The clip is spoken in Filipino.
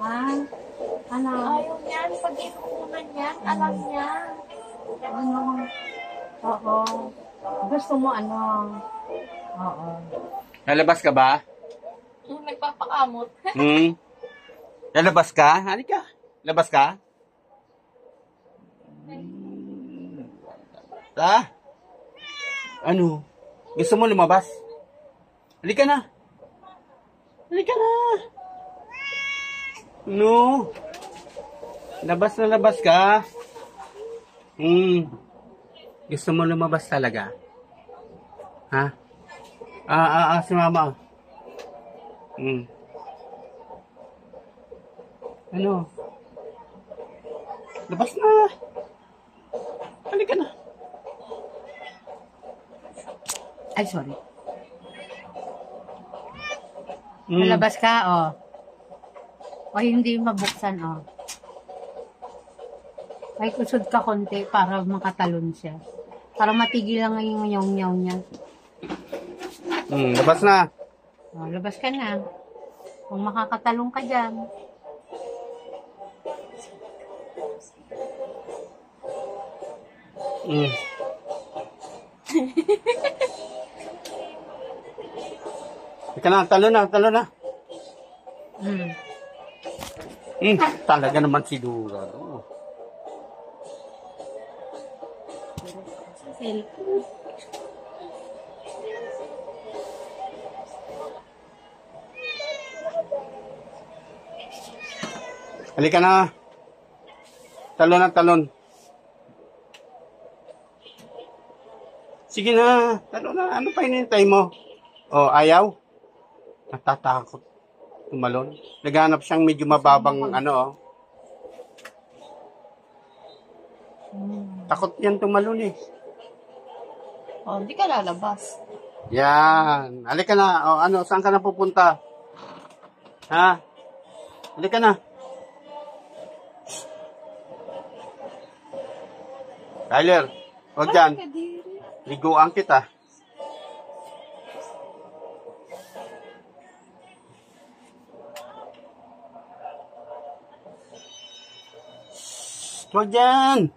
Ah, ano? Ayaw niyan. Pag inuunan niyan, alam niya. Ano? Oo. Gusto mo ano? Oo. Lalabas ka ba? Nagpapakamot. Hmm? Lalabas ka? Halika. Labas ka? Ah? Ano? Gusto mo lumabas? Halika na. Halika na. No. Labas na labas ka. Gusto mo lumabas talaga? Ha? Si mama. Ano? Labas na. Halika na. Ay, sorry. Malabas ka, oh. O hindi mabuksan, oh. Ay, kusod ka konti para makatalon siya. Para matigil lang yung nyaw-nyaw niya. Labas na. Oh, labas ka na. Kung makakatalong ka dyan. Halika na, talo na, talo na. Talaga naman siguro. Halika na. Talon na, talon. Sige na, talon na. Ano pa hinihintay mo? Oh, ayaw? Natatakot. Tumalon. Naghanap siyang medyo mababang ano, Takot yan tumalon eh. Oh, hindi ka lalabas. Yan. Halika na. O, ano, saan ka na pupunta? Ha? Halika na. Tyler, huwag dyan. Liguan kita. Huwag dyan.